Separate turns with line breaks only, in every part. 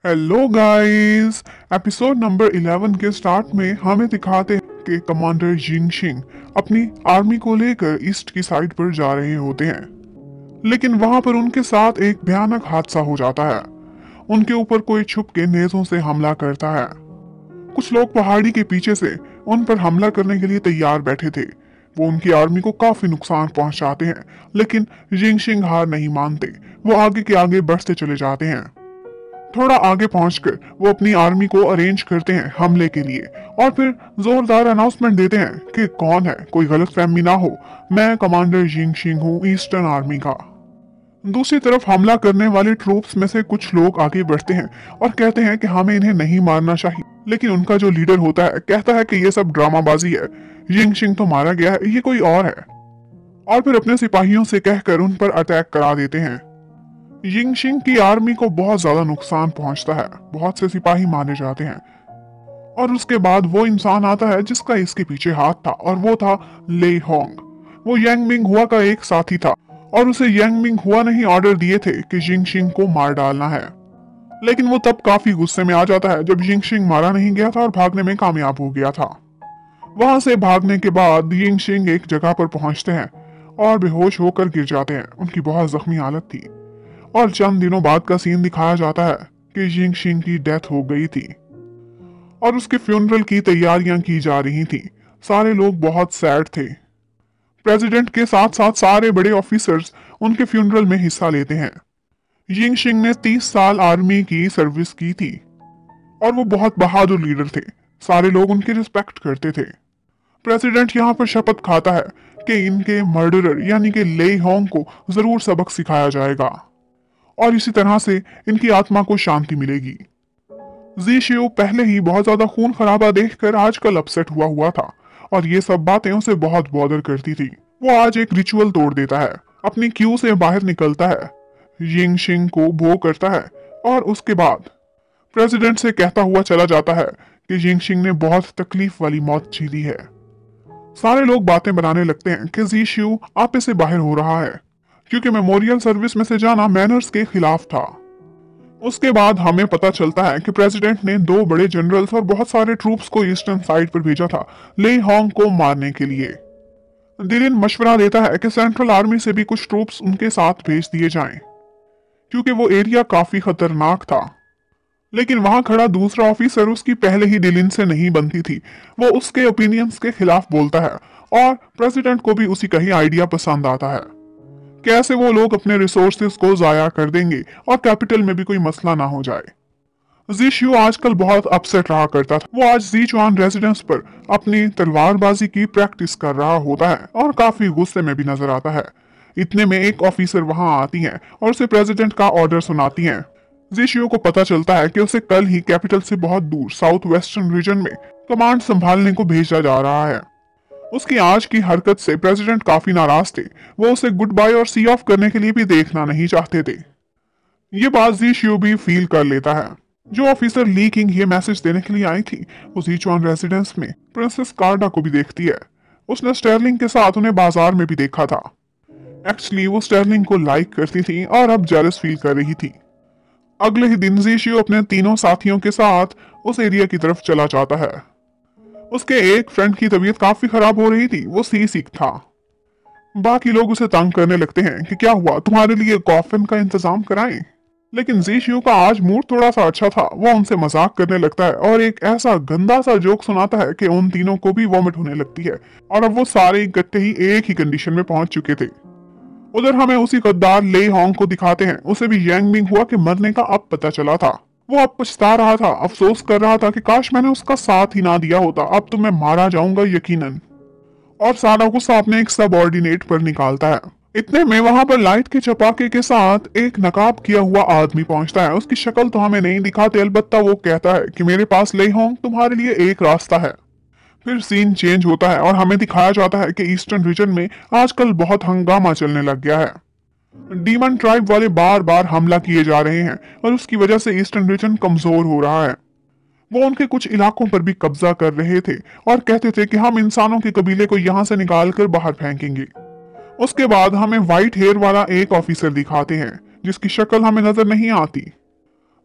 Hello guys. Episode number 11 के start में हमें दिखाते हैं कि कमांडर जिंगशिंग अपनी आर्मी को लेकर ईस्ट की साइड पर जा रहे होते हैं, लेकिन वहां पर उनके साथ एक भयानक हादसा हो जाता है। उनके ऊपर कोई छुप के नेज़ों से हमला करता है। कुछ लोग पहाड़ी के पीछे से उन पर हमला करने के लिए तैयार बैठे थे। वो उनकी आर्मी को काफी नुकसान पहुंचाते हैं, लेकिन जिंगशिंग हार नहीं मानते। वो आगे के आगे बढ़ते चले जाते हैं। थोड़ा आगे पहुंचकर वो अपनी आर्मी को अरेंज करते हैं हमले के लिए, और फिर जोरदार अनाउंसमेंट देते हैं कि कौन है, कोई गलतफहमी ना हो, मैं कमांडर जिंगशिंग हूँ ईस्टर्न आर्मी का। दूसरी तरफ हमला करने वाले ट्रूप्स में से कुछ लोग आगे बढ़ते हैं और कहते हैं कि हमें इन्हें नहीं मारना चाहिए, लेकिन उनका जो लीडर होता है कहता है कि ये सब ड्रामाबाजी है, जिंगशिंग तो मारा गया है, ये कोई और है। और फिर अपने सिपाहियों से कहकर उन पर अटैक करा देते हैं। जिंगशिंग की आर्मी को बहुत ज्यादा नुकसान पहुंचता है, बहुत से सिपाही मारे जाते हैं। और उसके बाद वो इंसान आता है जिसका इसके पीछे हाथ था, और वो था ले होंग। वो यांग मिंग हुआ का एक साथी था, और उसे यांग मिंग हुआ ने ही ऑर्डर दिए थे कि जिंगशिंग को मार डालना है। लेकिन वो तब काफी गुस्से में आ जाता है जब जिंगशिंग मारा नहीं गया था और भागने में कामयाब हो गया था। वहां से भागने के बाद जिंगशिंग एक जगह पर पहुंचते हैं और बेहोश होकर गिर जाते हैं। उनकी बहुत जख्मी हालत थी, और चंद दिनों बाद का सीन दिखाया जाता है कि जिंगशिंग की डेथ हो गई थी और उसके फ्यूनरल की तैयारियां की जा रही थी। सारे लोग बहुत सैड थे। प्रेसिडेंट के साथ साथ सारे बड़े ऑफिसर्स उनके फ्यूनरल में हिस्सा लेते हैं। जिंगशिंग ने 30 साल आर्मी की सर्विस की थी और वो बहुत बहादुर लीडर थे। सारे लोग उनकी रिस्पेक्ट करते थे। प्रेसिडेंट यहाँ पर शपथ खाता है कि इनके मर्डरर यानी कि ले होंग को जरूर सबक सिखाया जाएगा, और इसी तरह से इनकी आत्मा को शांति मिलेगी। जी शिव पहले ही बहुत ज्यादा खून खराबा देखकर आजकल अपसेट हुआ हुआ था, और ये सब बातें उसे बहुत बॉदर करती थी। वो आज एक रिचुअल तोड़ देता है, अपनी क्यू से बाहर निकलता है, जिंगशिंग को भो करता है, और उसके बाद प्रेसिडेंट से कहता हुआ चला जाता है कि जिंगशिंग ने बहुत तकलीफ वाली मौत झेली है। सारे लोग बातें बनाने लगते हैं कि जी शिव आपे से बाहर हो रहा है, क्योंकि मेमोरियल सर्विस में से जाना मैनर्स के खिलाफ था। उसके बाद हमें पता चलता है कि प्रेसिडेंट ने 2 बड़े जनरल्स और बहुत सारे ट्रूप्स को ईस्टर्न साइड पर भेजा था ले होंग को मारने के लिए। दिलिन मशवरा देता है कि सेंट्रल आर्मी से भी कुछ ट्रूप्स उनके साथ भेज दिए जाएं, क्योंकि वो एरिया काफी खतरनाक था। लेकिन वहां खड़ा दूसरा ऑफिसर उसकी पहले ही दिलिन से नहीं बनती थी। वो उसके ओपिनियंस के खिलाफ बोलता है, और प्रेसिडेंट को भी उसी का ही आइडिया पसंद आता है। कैसे वो लोग अपने रिसोर्सेज को जाया कर देंगे और कैपिटल में भी कोई मसला ना हो जाए। जी शिव आजकल बहुत अपसेट रहा करता था। वो आज जीचुआन रेजिडेंस पर अपनी तलवारबाजी की प्रैक्टिस कर रहा होता है और काफी गुस्से में भी नजर आता है। इतने में एक ऑफिसर वहां आती हैं और उसे प्रेसिडेंट का ऑर्डर सुनाती हैं। जी शिव को पता चलता है कि उसे कल ही कैपिटल से बहुत दूर साउथ वेस्टर्न रीजन में कमांड संभालने को भेजा जा रहा है। उसकी आज की हरकत से प्रेसिडेंट काफी नाराज थे। वो उसे गुड बाय और सी ऑफ करने के लिए भी देखना नहीं चाहते थे। ये बात जी शिव भी फील कर लेता है। जो ऑफिसर ली किंग ये मैसेज देने के लिए आई थी, वो जीचुआन रेजिडेंस में प्रिंसेस कार्डा को भी देखती है। उसने स्टर्लिंग के साथ उन्हें बाजार में भी देखा था। एक्चुअली वो स्टर्लिंग को लाइक करती थी और अब जेलस फील कर रही थी। अगले ही दिन जी शिव अपने तीनों साथियों के साथ उस एरिया की तरफ चला जाता है। उसके एक फ्रेंड की तबीयत काफी खराब हो रही थी, वो सी सिक था। बाकी लोग उसे तंग करने लगते हैं कि क्या हुआ, तुम्हारे लिए कॉफिन का इंतजाम कराएं। लेकिन जी शिव का आज मूड थोड़ा सा अच्छा था। वो उनसे मजाक करने लगता है और एक ऐसा गंदा सा जोक सुनाता है कि उन तीनों को भी वॉमिट होने लगती है, और अब वो सारे इकट्ठे ही एक ही कंडीशन में पहुंच चुके थे। उधर हमें उसी गद्दार ले होंग को दिखाते हैं। उसे भी यांग मिंग हुआ के मरने का अब पता चला था। वो अब पछता रहा था, अफसोस कर रहा था कि काश मैंने उसका साथ ही ना दिया होता, अब तो मैं मारा जाऊंगा यकीनन। और सारा गुस्सा अपने एक सबऑर्डिनेट पर निकालता है। इतने में वहां पर लाइट के चपाके के साथ एक नकाब किया हुआ आदमी पहुंचता है। उसकी शक्ल तो हमें नहीं दिखाते, अलबत्ता वो कहता है कि मेरे पास ले होंग, तुम्हारे लिए एक रास्ता है। फिर सीन चेंज होता है और हमें दिखाया जाता है कि ईस्टर्न रीजन में आजकल बहुत हंगामा चलने लग गया है। डीमन ट्राइब वाले बार बार हमला किए जा रहे हैं, और उसकी वजह से ईस्टर्न रीजन कमजोर हो रहा है। वो उनके कुछ इलाकों पर भी कब्जा कर रहे थे और कहते थे कि हम इंसानों के कबीले को यहाँ से निकाल कर बाहर फेंकेंगे। उसके बाद हमें व्हाइट हेयर वाला एक ऑफिसर दिखाते हैं जिसकी शक्ल हमें नजर नहीं आती,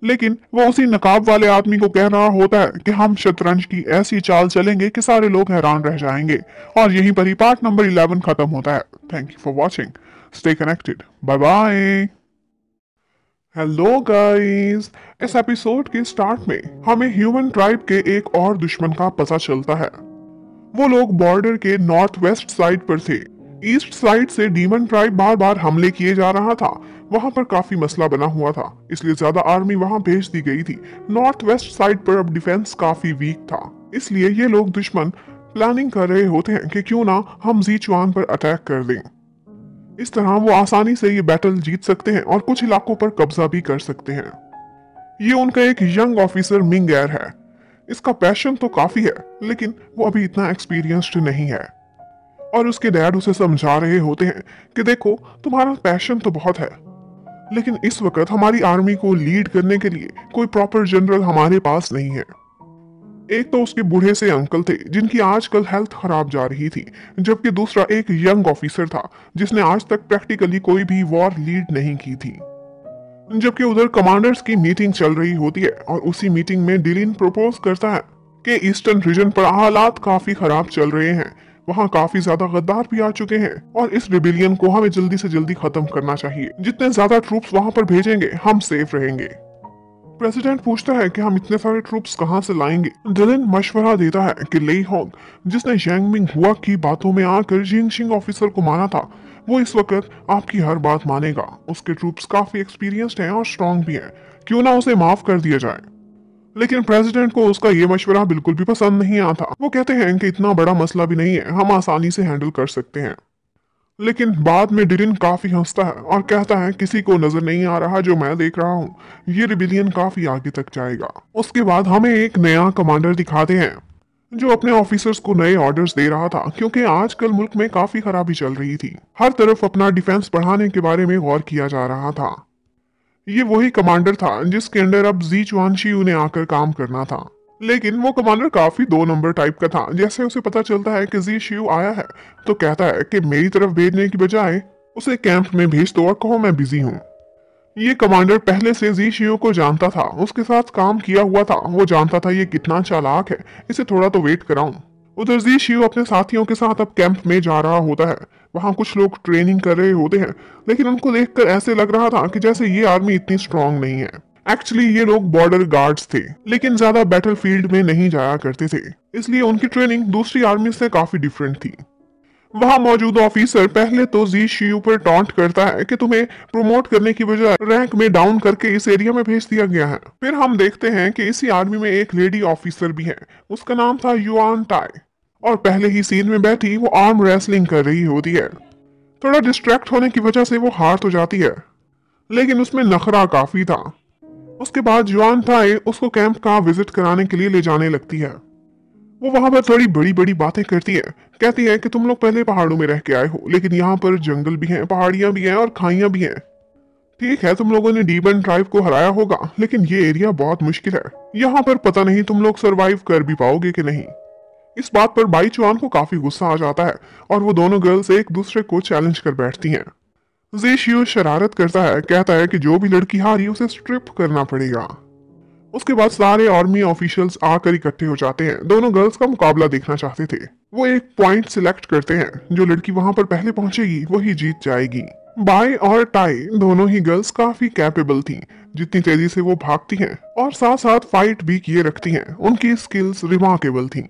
लेकिन वो उसी नकाब वाले आदमी को कह रहा होता है कि हम शतरंज की ऐसी चाल चलेंगे कि सारे लोग हैरान रह जाएंगे। और यहीं पर ही पार्ट नंबर 11 खत्म होता है। Thank you for watching. Stay connected. Bye bye. Hello guys. इस एपिसोड के स्टार्ट में हमें ह्यूमन ट्राइब के एक और दुश्मन का पता चलता है। वो लोग बॉर्डर के नॉर्थ वेस्ट साइड पर थे। ईस्ट साइड से डीमन ट्राइब बार बार हमले किए जा रहा था। वहां पर काफी मसला बना हुआ था, इसलिए ज्यादा आर्मी वहां भेज दी गई थी। नॉर्थ वेस्ट साइड पर अब डिफेंस काफी वीक था, इसलिए ये लोग दुश्मन प्लानिंग कर रहे होते हैं कि क्यों ना हम ज़ीचुआन पर अटैक कर दें। इस तरह वो आसानी से ये बैटल जीत सकते हैं और कुछ इलाकों पर कब्जा भी कर सकते हैं। ये उनका एक यंग ऑफिसर मिंगेर है। इसका पैशन तो काफी है, लेकिन वो अभी इतना एक्सपीरियंस्ड नहीं है। और उसके डैड उसे समझा रहे होते हैं कि देखो, तुम्हारा पैशन तो बहुत है, लेकिन इस वक्त हमारी आर्मी को लीड करने के लिए कोई प्रॉपर जनरल हमारे पास नहीं है। एक तो उसके बूढ़े से अंकल थे जिनकी आजकल हेल्थ खराब जा रही थी, जबकि दूसरा एक यंग ऑफिसर था जिसने आज तक प्रैक्टिकली कोई भी वॉर लीड नहीं की थी। जबकि उधर कमांडर्स की मीटिंग चल रही होती है और उसी मीटिंग में डिलिन प्रपोज करता है कि ईस्टर्न रीजन पर हालात काफी खराब चल रहे हैं। वहाँ काफी ज्यादा गद्दार भी आ चुके हैं और इस रिबेलियन को हमें जल्दी से जल्दी खत्म करना चाहिए। जितने ज्यादा ट्रूप्स वहाँ पर भेजेंगे हम सेफ रहेंगे। प्रेसिडेंट पूछता है कि हम इतने सारे ट्रूप्स कहाँ से लाएंगे। डिलिन मशवरा देता है कि लेई होंग, जिसने यांगमिंग हुआ की बातों में आकर जिंगशिंग ऑफिसर को मारा था, वो इस वक्त आपकी हर बात मानेगा। उसके ट्रूप्स काफी एक्सपीरियंस्ड हैं और स्ट्रांग भी हैं। क्यों ना उसे माफ कर दिया जाए। लेकिन प्रेसिडेंट को उसका ये मशवरा बिल्कुल भी पसंद नहीं आता। वो कहते हैं कि इतना बड़ा मसला भी नहीं है, हम आसानी से हैंडल कर सकते हैं। लेकिन बाद में डिरिन काफी हंसता है और कहता है किसी को नजर नहीं आ रहा जो मैं देख रहा हूँ, ये रिबिलियन काफी आगे तक जाएगा। उसके बाद हमें एक नया कमांडर दिखाते हैं जो अपने ऑफिसर्स को नए ऑर्डर्स दे रहा था, क्योंकि आजकल मुल्क में काफी खराबी चल रही थी। हर तरफ अपना डिफेंस बढ़ाने के बारे में गौर किया जा रहा था। ये वही कमांडर था जिसके अंडर अब ज़ीचुआनशियू ने आकर काम करना था। लेकिन वो कमांडर काफी 2 नंबर टाइप का था। जैसे उसे पता चलता है कि जी शियू आया है तो कहता है कि मेरी तरफ भेजने की बजाय उसे कैंप में भेज दो और कहो मैं बिजी हूँ। ये कमांडर पहले से जी शियू को जानता था, उसके साथ काम किया हुआ था। वो जानता था ये कितना चालाक है, इसे थोड़ा तो वेट कराऊं। उधर जी शियू अपने साथियों के साथ अब कैंप में जा रहा होता है। वहां कुछ लोग ट्रेनिंग कर रहे होते हैं, लेकिन उनको देखकर ऐसे लग रहा था कि जैसे ये आर्मी इतनी स्ट्रांग नहीं है। एक्चुअली ये लोग बॉर्डर गार्ड्स थे, लेकिन ज्यादा बैटलफील्ड में नहीं जाया करते थे, इसलिए उनकी ट्रेनिंग दूसरी आर्मी से काफी डिफरेंट थी। वहां मौजूद ऑफिसर पहले तो जी शियू पर टॉन्ट करता है कि तुम्हें प्रमोट करने की बजाय रैंक में डाउन करके इस एरिया में भेज दिया गया है। फिर हम देखते हैं कि इसी आर्मी में एक लेडी ऑफिसर भी है, उसका नाम था युआन टाई, और पहले ही सीन में बैठी वो आर्म रेसलिंग कर रही होती है। थोड़ा डिस्ट्रैक्ट होने की वजह से वो हार तो जाती है, लेकिन उसमें नखरा काफी था। उसके बाद युआन टाई उसको कैंप का विजिट कराने के लिए ले जाने लगती है। वो वहां पर थोड़ी बड़ी बड़ी बातें करती है, कहती है कि तुम लोग पहले पहाड़ों में रह के आए हो, लेकिन यहाँ पर जंगल भी हैं, पहाड़ियां भी हैं और खाइयां भी हैं। ठीक है, तुम लोगों ने डीमन ट्राइब को हराया होगा, लेकिन ये एरिया बहुत मुश्किल है। यहाँ पर पता नहीं तुम लोग सरवाइव कर भी पाओगे कि नहीं। इस बात पर बाई चुआन को काफी गुस्सा आ जाता है और वो दोनों गर्ल्स एक दूसरे को चैलेंज कर बैठती हैं। जी शियू शरारत करता है, कहता है कि जो भी लड़की हारी उसे स्ट्रिप करना पड़ेगा। उसके बाद सारे आर्मी ऑफिशियल्स आकर इकट्ठे हो जाते हैं। दोनों गर्ल्स का मुकाबला देखना चाहते थे। वो एक पॉइंट सिलेक्ट करते हैं, जो लड़की वहां पर पहले पहुंचेगी वही जीत जाएगी। बाई और टाई दोनों ही गर्ल्स काफी कैपेबल थी। जितनी तेजी से वो भागती हैं और साथ साथ फाइट भी किए रखती हैं, उनकी स्किल्स रिमार्केबल थी।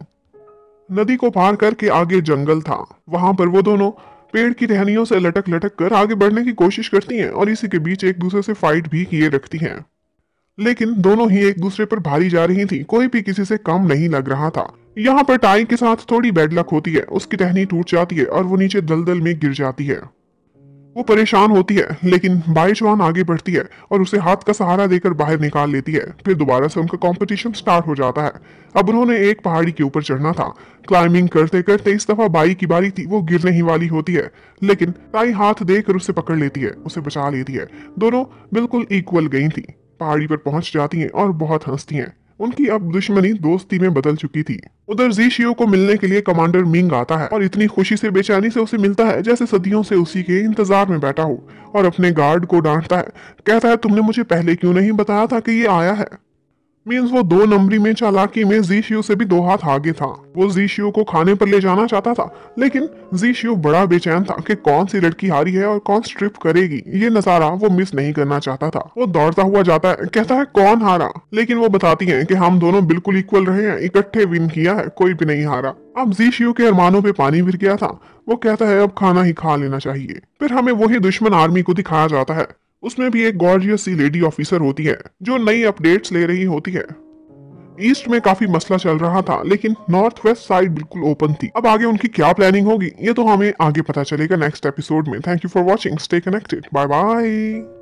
नदी को पार करके आगे जंगल था। वहां पर वो दोनों पेड़ की टहनियों से लटक लटक कर आगे बढ़ने की कोशिश करती हैं और इसी के बीच एक दूसरे से फाइट भी किए रखती हैं। लेकिन दोनों ही एक दूसरे पर भारी जा रही थी, कोई भी किसी से कम नहीं लग रहा था। यहाँ पर टाई के साथ थोड़ी बैड लक होती है, उसकी टहनी टूट जाती है और वो नीचे दलदल में गिर जाती है। वो परेशान होती है, लेकिन बाईचुआन आगे बढ़ती है और उसे हाथ का सहारा देकर बाहर निकाल लेती है। फिर दोबारा से उनका कंपटीशन स्टार्ट हो जाता है। अब उन्होंने एक पहाड़ी के ऊपर चढ़ना था। क्लाइंबिंग करते करते इस दफा बाई की बारी थी, वो गिरने ही वाली होती है, लेकिन टाई हाथ देकर उसे पकड़ लेती है, उसे बचा लेती है। दोनों बिल्कुल इक्वल गई थी। पहाड़ी पर पहुंच जाती हैं और बहुत हंसती हैं। उनकी अब दुश्मनी दोस्ती में बदल चुकी थी। उधर जी शियो को मिलने के लिए कमांडर मिंग आता है और इतनी खुशी से बेचैनी से उसे मिलता है जैसे सदियों से उसी के इंतजार में बैठा हो, और अपने गार्ड को डांटता है। कहता है तुमने मुझे पहले क्यों नहीं बताया था कि ये आया है। मीन्स वो 2 नंबरी में चालाकी में जी शियो से भी 2 हाथ आगे था। वो जी शियो को खाने पर ले जाना चाहता था, लेकिन जी शियो बड़ा बेचैन था कि कौन सी लड़की हारी है और कौन स्ट्रिप करेगी। ये नजारा वो मिस नहीं करना चाहता था। वो दौड़ता हुआ जाता है, कहता है कौन हारा, लेकिन वो बताती हैं कि हम दोनों बिल्कुल इक्वल रहे हैं, इकट्ठे विन किया है, कोई भी नहीं हारा। अब जी शियो के अरमानों पे पानी फिर गया था। वो कहता है अब खाना ही खा लेना चाहिए। फिर हमें वही दुश्मन आर्मी को दिखाया जाता है। उसमें भी एक गॉर्जियस सी लेडी ऑफिसर होती है जो नई अपडेट्स ले रही होती है। ईस्ट में काफी मसला चल रहा था, लेकिन नॉर्थ वेस्ट साइड बिल्कुल ओपन थी। अब आगे उनकी क्या प्लानिंग होगी ये तो हमें आगे पता चलेगा नेक्स्ट एपिसोड में। Thank you for watching, stay connected, bye bye.